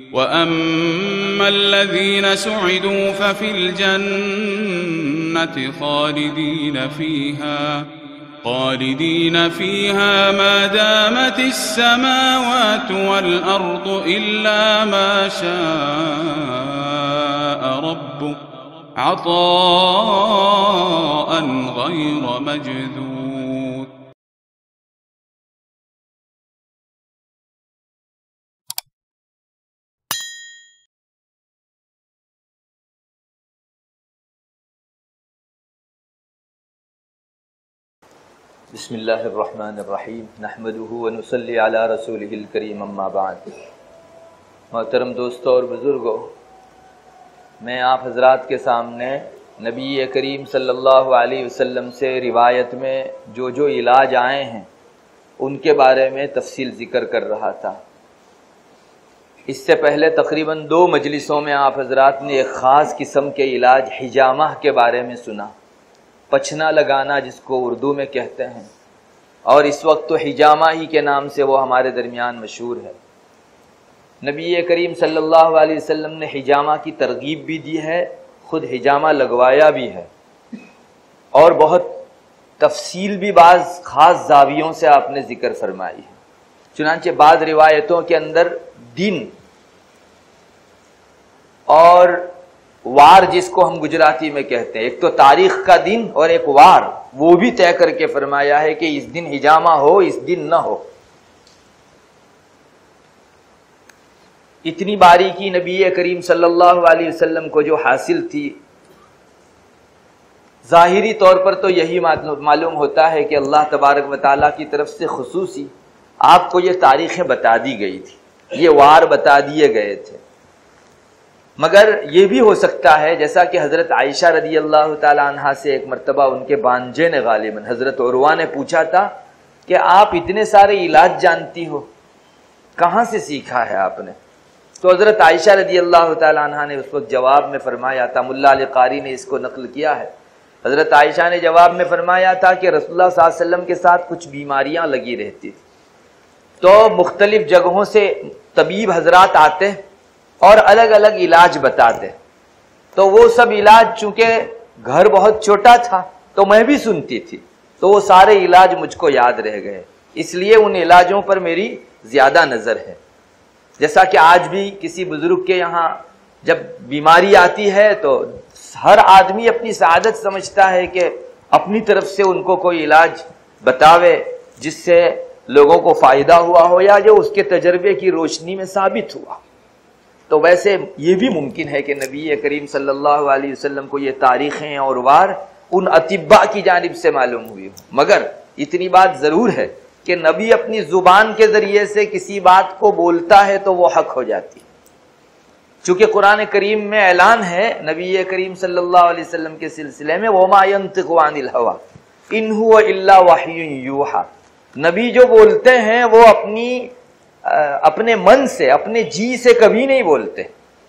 وَأَمَّا الَّذِينَ سُعِدُوا فَفِي الْجَنَّةِ خَالِدِينَ فِيهَا مَا دَامَتِ السَّمَاوَاتُ وَالْأَرْضُ إِلَّا مَا شَاءَ رَبُّكَ عَطَاءً غَيْرَ مَجْذُوذٍ. بسم اللہ الرحمن الرحیم نحمدہ ونصلی علی رسولہ الکریم اما بعد. محترم دوستو اور بزرگوں، میں آپ حضرات کے سامنے نبی کریم صلی اللہ علیہ وسلم سے روایت میں جو علاج آئے ہیں ان کے بارے میں تفصیل ذکر کر رہا تھا. اس سے پہلے تقریباً 2 مجلسوں میں آپ حضرات نے ایک خاص قسم کے علاج حجامہ کے بارے میں سنا، پچھنا لگانا جس کو اردو میں کہتے ہیں، اور اس وقت تو حجامہ ہی کے نام سے وہ ہمارے درمیان مشہور ہے. نبی کریم صلی اللہ علیہ وسلم نے حجامہ کی ترغیب بھی دی ہے، خود حجامہ لگوایا بھی ہے، اور بہت تفصیل بھی بعض خاص زاویوں سے آپ نے ذکر فرمائی ہے. چنانچہ بعض روایتوں کے اندر دن اور وار، جس کو ہم گجراتی میں کہتے ہیں، ایک تو تاریخ کا دن اور ایک وار، وہ بھی طے کر کے فرمایا ہے کہ اس دن حجامہ ہو، اس دن نہ ہو. اتنی باریکی نبی کریم صلی اللہ علیہ وسلم کو جو حاصل تھی، ظاہری طور پر تو یہی معلوم ہوتا ہے کہ اللہ تبارک و تعالیٰ کی طرف سے خصوصی آپ کو یہ تاریخیں بتا دی گئی تھی، یہ وار بتا دیے گئے تھے. مگر یہ بھی ہو سکتا ہے جیسا کہ حضرت عائشہ رضی اللہ تعالی عنہا سے ایک مرتبہ ان کے بانجے نے غالباً حضرت عروہ نے پوچھا تھا کہ آپ اتنے سارے علاج جانتی ہو، کہاں سے سیکھا ہے آپ نے؟ تو حضرت عائشہ رضی اللہ تعالی عنہا نے اس وقت جواب میں فرمایا تھا، ملا علی قاری نے اس کو نقل کیا ہے، حضرت عائشہ نے جواب میں فرمایا تھا کہ رسول اللہ صلی اللہ علیہ وسلم کے ساتھ کچھ بیماریاں لگی رہتی تھی، تو مختلف جگہوں سے طبیب حضرات آتے اور الگ الگ علاج بتاتے، تو وہ سب علاج چونکہ گھر بہت چھوٹا تھا تو میں بھی سنتی تھی، تو وہ سارے علاج مجھ کو یاد رہ گئے، اس لیے ان علاجوں پر میری زیادہ نظر ہے. جیسا کہ آج بھی کسی بزرگ کے یہاں جب بیماری آتی ہے تو ہر آدمی اپنی سعادت سمجھتا ہے کہ اپنی طرف سے ان کو کوئی علاج بتاوے جس سے لوگوں کو فائدہ ہوا ہو یا جو اس کے تجربے کی روشنی میں ثابت ہوا. تو ویسے یہ بھی ممکن ہے کہ نبی کریم صلی اللہ علیہ وسلم کو یہ تاریخیں اور وار ان اطباء کی جانب سے معلوم ہوئی ہو. مگر اتنی بات ضرور ہے کہ نبی اپنی زبان کے ذریعے سے کسی بات کو بولتا ہے تو وہ حق ہو جاتی ہے. چونکہ قرآن کریم میں اعلان ہے نبی کریم صلی اللہ علیہ وسلم کے سلسلے میں، وَمَا يَنطِقُ عَنِ الْهَوَىٰ إِنْ هُوَ إِلَّا وَحْيٌ يُوحَىٰ. نبی جو بولتے ہیں وہ اپنے من سے، اپنے جی سے کبھی نہیں بولتے،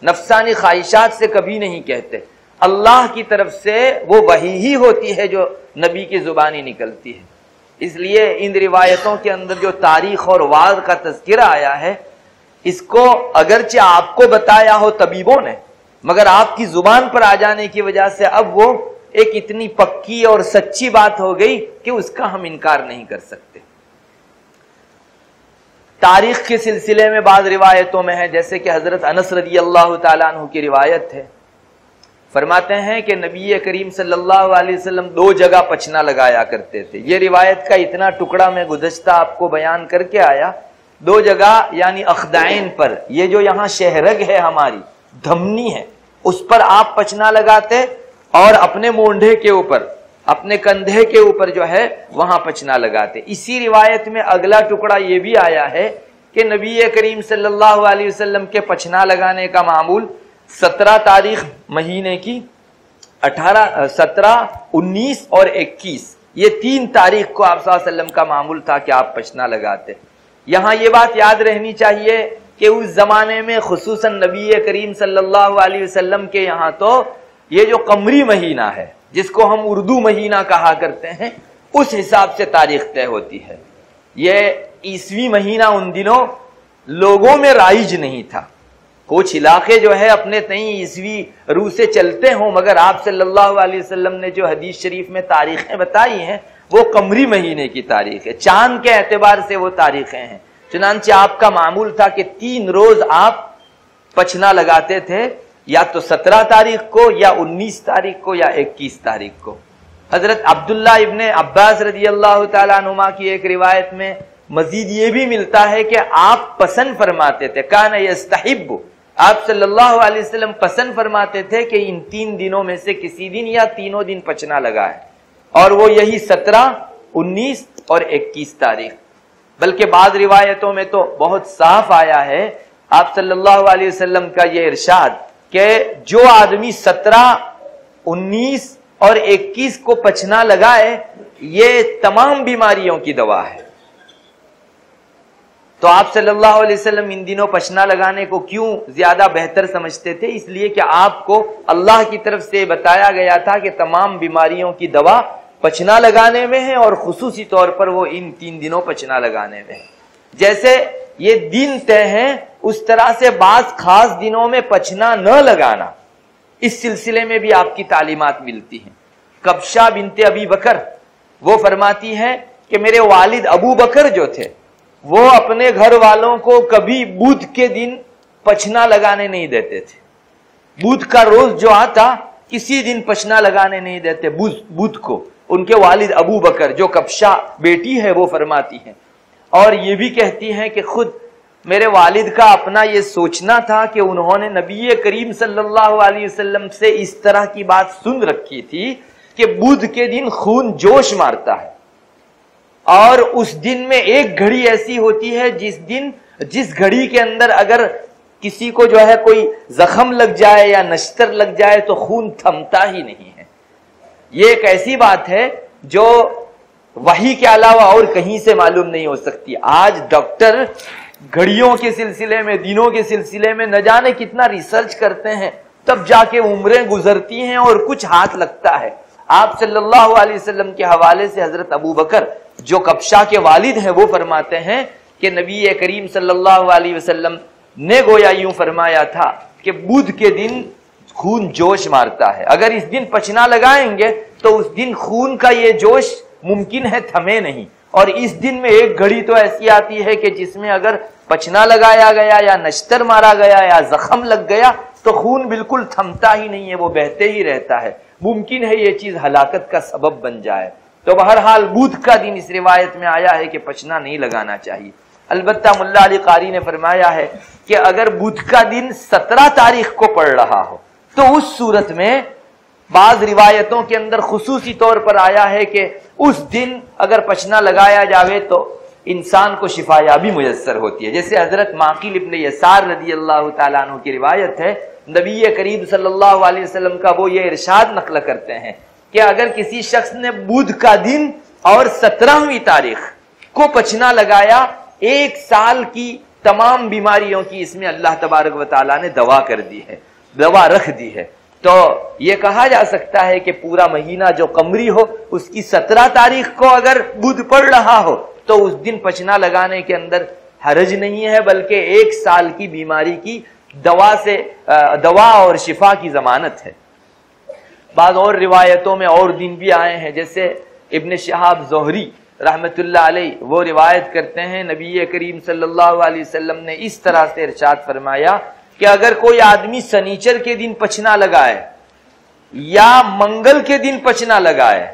نفسانی خواہشات سے کبھی نہیں کہتے. اللہ کی طرف سے وہ وحی ہی ہوتی ہے جو نبی کی زبانی نکلتی ہے. اس لیے ان روایتوں کے اندر جو تاریخ اور وار کا تذکرہ آیا ہے، اس کو اگرچہ آپ کو بتایا ہو طبیبوں نے، مگر آپ کی زبان پر آ جانے کی وجہ سے اب وہ ایک اتنی پکی اور سچی بات ہو گئی کہ اس کا ہم انکار نہیں کر سکتے. تاریخ کے سلسلے میں بعض روایتوں میں ہے، جیسے کہ حضرت انس رضی اللہ تعالیٰ عنہ کی روایت ہے، فرماتے ہیں کہ نبی کریم صلی اللہ علیہ وسلم 2 جگہ پچھنا لگایا کرتے تھے. یہ روایت کا اتنا ٹکڑا میں گزشتہ آپ کو بیان کر کے آیا. 2 جگہ یعنی اخدعین پر، یہ جو یہاں شہرگ ہے ہماری دھمنی ہے، اس پر آپ پچھنا لگاتے، اور اپنے مونڈھے کے اوپر، اپنے کندھے کے اوپر جو ہے وہاں پچھنا لگاتے. اسی روایت میں اگلا ٹکڑا یہ بھی آیا ہے کہ نبی کریم صلی اللہ علیہ وسلم کے پچھنا لگانے کا معمول 17 تاریخ مہینے کی 18، 17، 19 اور 21، یہ 3 تاریخ کو آپ صلی اللہ علیہ وسلم کا معمول تھا کہ آپ پچھنا لگاتے. یہاں یہ بات یاد رہنی چاہیے کہ اس زمانے میں خصوصاً نبی کریم صلی اللہ علیہ وسلم کے یہاں تو یہ جو قمری مہینہ ہے جس کو ہم اردو مہینہ کہا کرتے ہیں، اس حساب سے تاریخ طے ہوتی ہے. یہ عیسوی مہینہ ان دنوں لوگوں میں رائج نہیں تھا، کچھ علاقے جو ہے اپنے تئیں عیسوی روح سے چلتے ہوں، مگر آپ صلی اللہ علیہ وسلم نے جو حدیث شریف میں تاریخیں بتائی ہیں وہ قمری مہینے کی تاریخ ہے، چاند کے اعتبار سے وہ تاریخیں ہیں۔ چنانچہ آپ کا معمول تھا کہ 3 روز آپ پچھنا لگاتے تھے، یا تو 17 تاریخ کو، یا 19 تاریخ کو، یا 21 تاریخ کو۔ حضرت عبداللہ ابن عباس رضی اللہ تعالیٰ عنہما کی ایک روایت میں مزید یہ بھی ملتا ہے کہ آپ پسند فرماتے تھے، کان یستحب، آپ صلی اللہ علیہ وسلم پسند فرماتے تھے کہ ان 3 دنوں میں سے کسی دن یا تینوں دن پچنا لگائے، اور وہ یہی 17، 19 اور 21 تاریخ۔ بلکہ بعض روایتوں میں تو بہت صاف آیا ہے آپ صلی اللہ علیہ وسلم کا یہ ارشاد کہ جو آدمی 17، 19 اور 21 کو پچنا لگائے یہ تمام بیماریوں کی دوا ہے۔ تو آپ صلی اللہ علیہ وسلم ان دنوں پچنا لگانے کو کیوں زیادہ بہتر سمجھتے تھے؟ اس لیے کہ آپ کو اللہ کی طرف سے بتایا گیا تھا کہ تمام بیماریوں کی دوا پچنا لگانے میں ہے، اور خصوصی طور پر وہ ان 3 دنوں پچنا لگانے میں ہے۔ جیسے یہ دن طے ہیں، اس طرح سے بعض خاص دنوں میں پچنا نہ لگانا، اس سلسلے میں بھی آپ کی تعلیمات ملتی ہیں۔ کبشہ بنت ابی بکر وہ فرماتی ہے کہ میرے والد ابو بکر جو تھے وہ اپنے گھر والوں کو کبھی بدھ کے دن پچنا لگانے نہیں دیتے تھے۔ بدھ کا روز جو آتا کسی دن پچنا لگانے نہیں دیتے بدھ کو۔ ان کے والد ابو بکر جو کبشہ بیٹی ہے وہ فرماتی ہیں، اور یہ بھی کہتی ہیں کہ خود میرے والد کا اپنا یہ سوچنا تھا کہ انہوں نے نبی کریم صلی اللہ علیہ وسلم سے اس طرح کی بات سن رکھی تھی کہ بدھ کے دن خون جوش مارتا ہے، اور اس دن میں ایک گھڑی ایسی ہوتی ہے جس گھڑی کے اندر اگر کسی کو جو ہے کوئی زخم لگ جائے یا نشتر لگ جائے تو خون تھمتا ہی نہیں ہے۔ یہ ایک ایسی بات ہے جو وحی کے علاوہ اور کہیں سے معلوم نہیں ہو سکتی۔ آج ڈاکٹر گھڑیوں کے سلسلے میں، دنوں کے سلسلے میں نہ جانے کتنا ریسرچ کرتے ہیں، تب جا کے عمریں گزرتی ہیں اور کچھ ہاتھ لگتا ہے۔ آپ صلی اللہ علیہ وسلم کے حوالے سے حضرت ابو بکر جو کبشہ کے والد ہیں وہ فرماتے ہیں کہ نبی کریم صلی اللہ علیہ وسلم نے گویا یوں فرمایا تھا کہ بدھ کے دن خون جوش مارتا ہے، اگر اس دن پچنا لگائیں گے تو اس دن خون کا یہ جوش ممکن ہے تھمے نہیں، اور اس دن میں ایک گھڑی تو ایسی آتی ہے کہ جس میں اگر پچنا لگایا گیا یا نشتر مارا گیا یا زخم لگ گیا تو خون بالکل تھمتا ہی نہیں ہے، وہ بہتے ہی رہتا ہے، ممکن ہے یہ چیز ہلاکت کا سبب بن جائے۔ تو بہرحال بدھ کا دن اس روایت میں آیا ہے کہ پچنا نہیں لگانا چاہیے۔ البتہ ملا علی قاری نے فرمایا ہے کہ اگر بدھ کا دن 17 تاریخ کو پڑ رہا ہو تو اس صورت میں بعض روایتوں کے اندر خصوصی طور پر آیا ہے کہ اس دن اگر پچنا لگایا جاوے تو انسان کو شفا یابی میسر ہوتی ہے۔ جیسے حضرت معقل ابن یسار رضی اللہ تعالیٰ عنہ کی روایت ہے، نبی کریم صلی اللہ علیہ وسلم کا وہ یہ ارشاد نقل کرتے ہیں کہ اگر کسی شخص نے بدھ کا دن اور 17ویں تاریخ کو پچنا لگایا، 1 سال کی تمام بیماریوں کی اس میں اللہ تبارک و تعالیٰ نے دوا کر دی ہے، دوا رکھ دی ہے۔ تو یہ کہا جا سکتا ہے کہ پورا مہینہ جو قمری ہو اس کی 17 تاریخ کو اگر بدھ پڑ رہا ہو تو اس دن پچنا لگانے کے اندر حرج نہیں ہے، بلکہ 1 سال کی بیماری کی دوا اور شفا کی ضمانت ہے۔ بعض اور روایتوں میں اور دن بھی آئے ہیں، جیسے ابن شہاب زہری رحمت اللہ علیہ وہ روایت کرتے ہیں نبی کریم صلی اللہ علیہ وسلم نے اس طرح سے ارشاد فرمایا کہ اگر کوئی آدمی سنیچر کے دن پچنا لگائے یا منگل کے دن پچنا لگائے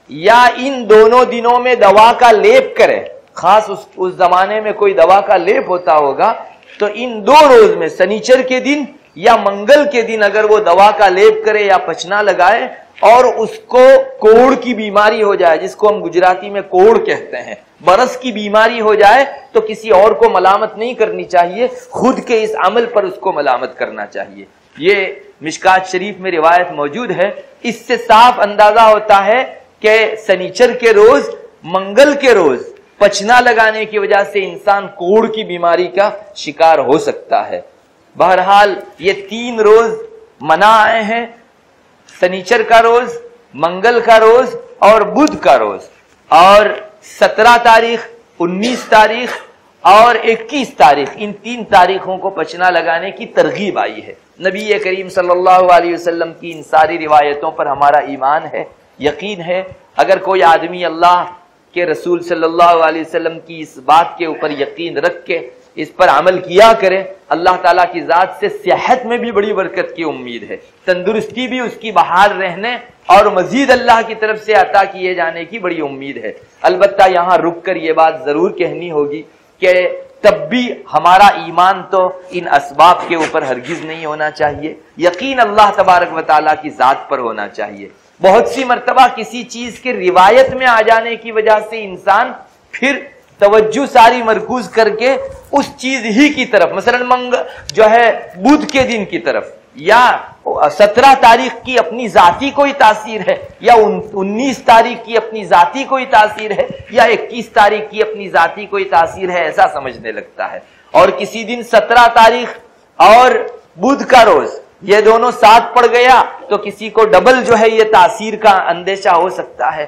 یا ان دونوں دنوں میں دوا کا لیپ کرے، خاص اس زمانے میں کوئی دوا کا لیپ ہوتا ہوگا، تو ان 2 روز میں سنیچر کے دن یا منگل کے دن اگر وہ دوا کا لیپ کرے یا پچنا لگائے اور اس کو کوڑ کی بیماری ہو جائے، جس کو ہم گجراتی میں کوڑ کہتے ہیں، برس کی بیماری ہو جائے، تو کسی اور کو ملامت نہیں کرنی چاہیے، خود کے اس عمل پر اس کو ملامت کرنا چاہیے۔ یہ مشکات شریف میں روایت موجود ہے۔ اس سے صاف اندازہ ہوتا ہے کہ سنیچر کے روز، منگل کے روز پچنا لگانے کی وجہ سے انسان کوڑ کی بیماری کا شکار ہو سکتا ہے۔ بہرحال یہ 3 روز منع آئے ہیں، سنیچر کا روز، منگل کا روز اور بدھ کا روز، اور 17 تاریخ، 19 تاریخ اور 21 تاریخ، ان 3 تاریخوں کو پچنا لگانے کی ترغیب آئی ہے۔ نبی کریم صلی اللہ علیہ وسلم کی ان ساری روایتوں پر ہمارا ایمان ہے، یقین ہے۔ اگر کوئی آدمی اللہ کے رسول صلی اللہ علیہ وسلم کی اس بات کے اوپر یقین رکھ کے اس پر عمل کیا کرے، اللہ تعالیٰ کی ذات سے صحت میں بھی بڑی برکت کی امید ہے، تندرستی بھی اس کی بحال رہنے اور مزید اللہ کی طرف سے عطا کیے جانے کی بڑی امید ہے۔ البتہ یہاں رک کر یہ بات ضرور کہنی ہوگی کہ تب بھی ہمارا ایمان تو ان اسباب کے اوپر ہرگز نہیں ہونا چاہیے، یقین اللہ تبارک و تعالیٰ کی ذات پر ہونا چاہیے۔ بہت سی مرتبہ کسی چیز کے روایت میں آ جانے کی وجہ سے انسان پھر توجہ ساری مرکوز کر کے اس چیز ہی کی طرف، مثلا جو ہے بدھ کے دن کی طرف، یا 17 تاریخ کی اپنی ذاتی کوئی تاثیر ہے، یا 19 تاریخ کی اپنی ذاتی کوئی تاثیر ہے، یا 21 تاریخ کی اپنی ذاتی کوئی تاثیر ہے، ایسا سمجھنے لگتا ہے۔ اور کسی دن 17 تاریخ اور بدھ کا روز یہ دونوں ساتھ پڑ گیا تو کسی کو ڈبل جو ہے یہ تاثیر کا اندیشہ ہو سکتا ہے۔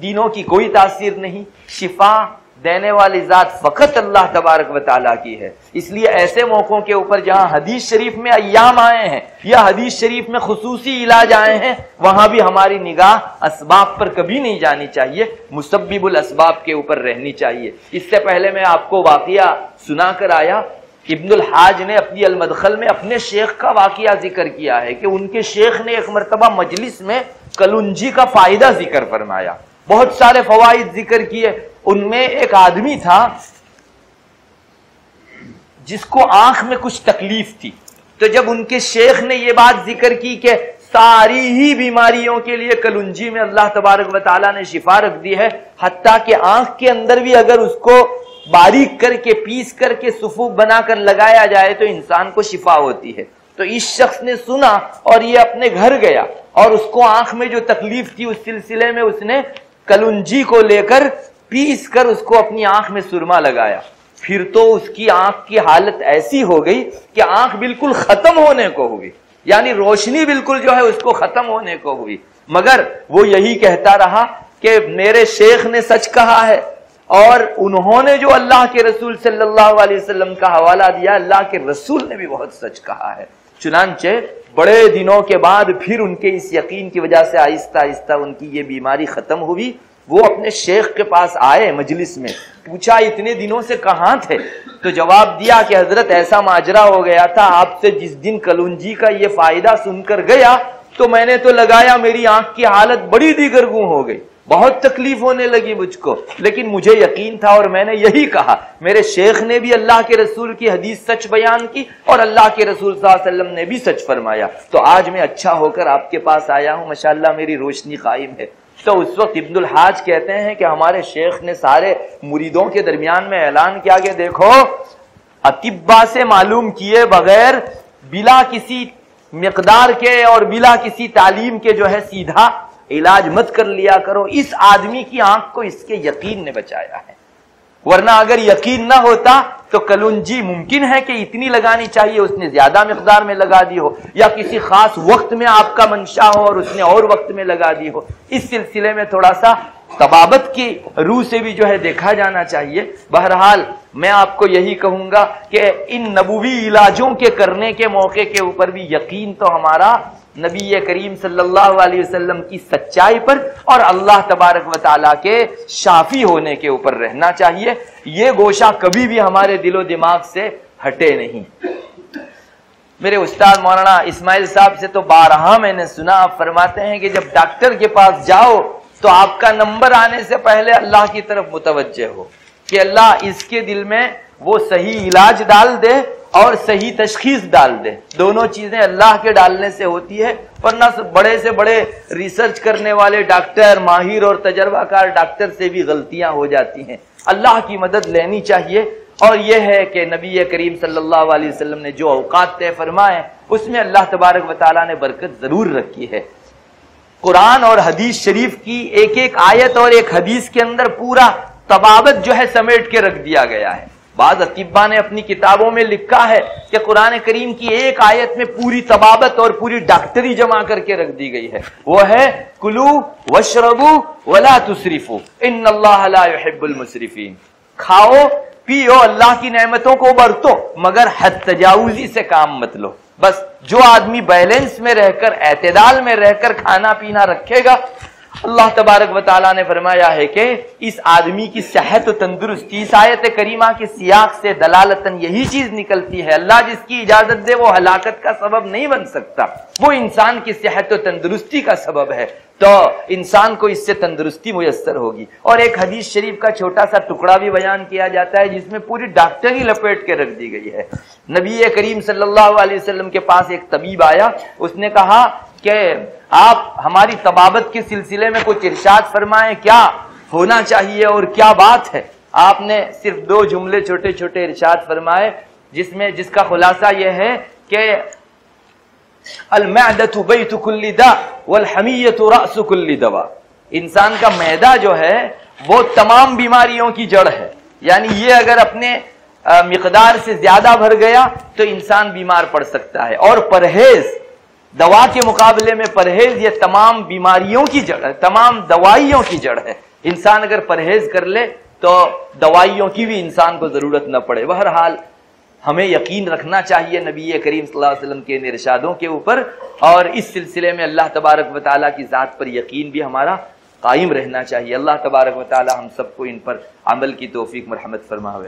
دینوں کی کوئی تاثیر نہیں، شفا دینے والی ذات فقط اللہ تبارک و تعالیٰ کی ہے۔ اس لیے ایسے موقعوں کے اوپر جہاں حدیث شریف میں ایام آئے ہیں یا حدیث شریف میں خصوصی علاج آئے ہیں، وہاں بھی ہماری نگاہ اسباب پر کبھی نہیں جانی چاہیے، مسبب الاسباب کے اوپر رہنی چاہیے۔ اس سے پہلے میں آپ کو واقعہ سنا کر آیا، ابن الحاج نے اپنی المدخل میں اپنے شیخ کا واقعہ ذکر کیا ہے کہ ان کے شیخ نے ایک مرتبہ مجلس میں کلونجی کا فائدہ ذکر فرمایا، بہت سارے فوائد ذکر کیے۔ ان میں ایک آدمی تھا جس کو آنکھ میں کچھ تکلیف تھی، تو جب ان کے شیخ نے یہ بات ذکر کی کہ ساری ہی بیماریوں کے لیے کلونجی میں اللہ تبارک و تعالیٰ نے شفا رکھ دی ہے، حتیٰ کہ آنکھ کے اندر بھی اگر اس کو باریک کر کے پیس کر کے صفوف بنا کر لگایا جائے تو انسان کو شفا ہوتی ہے، تو اس شخص نے سنا اور یہ اپنے گھر گیا اور اس کو آنکھ میں جو تکلیف تھی اس سلسلے میں اس نے کلونجی کو لے کر پیس کر اس کو اپنی آنکھ میں سرما لگایا۔ پھر تو اس کی آنکھ کی حالت ایسی ہو گئی کہ آنکھ بالکل ختم ہونے کو ہوئی، یعنی روشنی بالکل جو ہے اس کو ختم ہونے کو ہوئی، مگر وہ یہی کہتا رہا کہ میرے شیخ نے سچ کہا ہے، اور انہوں نے جو اللہ کے رسول صلی اللہ علیہ وسلم کا حوالہ دیا، اللہ کے رسول نے بھی بہت سچ کہا ہے۔ چنانچہ بڑے دنوں کے بعد پھر ان کے اس یقین کی وجہ سے آہستہ آہستہ ان کی یہ بیماری ختم ہوئی۔ وہ اپنے شیخ کے پاس آئے مجلس میں، پوچھا اتنے دنوں سے کہاں تھے؟ تو جواب دیا کہ حضرت ایسا ماجرا ہو گیا تھا، آپ سے جس دن کلونجی کا یہ فائدہ سن کر گیا تو میں نے تو لگایا، میری آنکھ کی حالت بڑی دیگرگوں ہو گئی، بہت تکلیف ہونے لگی مجھ کو، لیکن مجھے یقین تھا اور میں نے یہی کہا۔ میرے شیخ نے بھی اللہ کے رسول کی حدیث سچ بیان کی اور اللہ کے رسول صلی اللہ علیہ وسلم نے بھی سچ فرمایا، تو آج میں اچھا ہو کر آپ کے پاس آیا ہوں، ماشاءاللہ میری روشنی قائم ہے۔ تو اس وقت ابن الحاج کہتے ہیں کہ ہمارے شیخ نے سارے مریدوں کے درمیان میں اعلان کیا کہ دیکھو، اطباء سے معلوم کیے بغیر بلا کسی مقدار کے اور بلا کسی تعلیم کے جو ہے سیدھا علاج مت کر لیا کرو۔ اس آدمی کی آنکھ کو اس کے یقین نے بچایا ہے، ورنہ اگر یقین نہ ہوتا تو کلونجی ممکن ہے کہ اتنی لگانی چاہیے اس نے زیادہ مقدار میں لگا دی ہو، یا کسی خاص وقت میں آپ کا منشا ہو اور اس نے اور وقت میں لگا دی ہو۔ اس سلسلے میں تھوڑا سا طبابت کی روح سے بھی جو ہے دیکھا جانا چاہیے۔ بہرحال میں آپ کو یہی کہوں گا کہ ان نبوی علاجوں کے کرنے کے موقع کے اوپر بھی یقین تو ہمارا نبی کریم صلی اللہ علیہ وسلم کی سچائی پر اور اللہ تبارک و تعالیٰ کے شافی ہونے کے اوپر رہنا چاہیے، یہ گوشہ کبھی بھی ہمارے دل و دماغ سے ہٹے نہیں۔ میرے استاد مولانا اسماعیل صاحب سے تو بارہا میں نے سنا، آپ فرماتے ہیں کہ جب ڈاکٹر کے پاس جاؤ تو آپ کا نمبر آنے سے پہلے اللہ کی طرف متوجہ ہو کہ اللہ اس کے دل میں وہ صحیح علاج ڈال دے اور صحیح تشخیص ڈال دے۔ دونوں چیزیں اللہ کے ڈالنے سے ہوتی ہے، ورنہ بڑے سے بڑے ریسرچ کرنے والے ڈاکٹر، ماہر اور تجربہ کار ڈاکٹر سے بھی غلطیاں ہو جاتی ہیں۔ اللہ کی مدد لینی چاہیے، اور یہ ہے کہ نبی کریم صلی اللہ علیہ وسلم نے جو اوقات طے فرمائے اس میں اللہ تبارک و تعالیٰ نے برکت ضرور رکھی ہے۔ قرآن اور حدیث شریف کی ایک ایک آیت اور ایک حدیث کے اندر پورا طبابت جو ہے سمیٹ کے رکھ دیا گیا ہے۔ بعض اطباء نے اپنی کتابوں میں لکھا ہے کہ قرآن کریم کی ایک آیت میں پوری طبابت اور پوری ڈاکٹری جمع کر کے رکھ دی گئی ہے، وہ ہے کلو واشربو ولا تسرفو ان اللہ لا يحب المسرفین۔ کھاؤ پیو، اللہ کی نعمتوں کو برتو، مگر حد تجاوزی سے کام مت لو۔ بس جو آدمی بیلنس میں رہ کر، اعتدال میں رہ کر کھانا پینا رکھے گا، اللہ تبارک و تعالیٰ نے فرمایا ہے کہ اس آدمی کی صحت و تندرستی، اس آیت کریمہ کے سیاق سے دلالتاً یہی چیز نکلتی ہے، اللہ جس کی اجازت دے وہ ہلاکت کا سبب نہیں بن سکتا، وہ انسان کی صحت و تندرستی کا سبب ہے، تو انسان کو اس سے تندرستی میسر ہوگی۔ اور ایک حدیث شریف کا چھوٹا سا ٹکڑا بھی بیان کیا جاتا ہے جس میں پوری ڈاکٹری لپیٹ کے رکھ دی گئی ہے۔ نبی کریم صلی اللہ علیہ وسلم کے پاس ایک طبیب آیا، اس نے کہا کہ آپ ہماری طبابت کے سلسلے میں کچھ ارشاد فرمائیں، کیا ہونا چاہیے اور کیا بات ہے؟ آپ نے صرف 2 جملے چھوٹے چھوٹے ارشاد فرمائے، جس کا خلاصہ یہ ہے کہ المعدۃ بیت کل داء والحمیۃ رأس کل دواء، انسان کا معدہ جو ہے وہ تمام بیماریوں کی جڑ ہے، یعنی یہ اگر اپنے مقدار سے زیادہ بھر گیا تو انسان بیمار پڑ سکتا ہے، اور پرہیز، دوا کے مقابلے میں پرہیز یہ تمام بیماریوں کی جڑ ہے، تمام دوائیوں کی جڑ ہے۔ انسان اگر پرہیز کر لے تو دوائیوں کی بھی انسان کو ضرورت نہ پڑے۔ بہرحال ہمیں یقین رکھنا چاہیے نبی کریم صلی اللہ علیہ وسلم کے ان ارشادوں کے اوپر، اور اس سلسلے میں اللہ تبارک و تعالیٰ کی ذات پر یقین بھی ہمارا قائم رہنا چاہیے۔ اللہ تبارک و تعالیٰ ہم سب کو ان پر عمل کی توفیق مرحمت فرماوے۔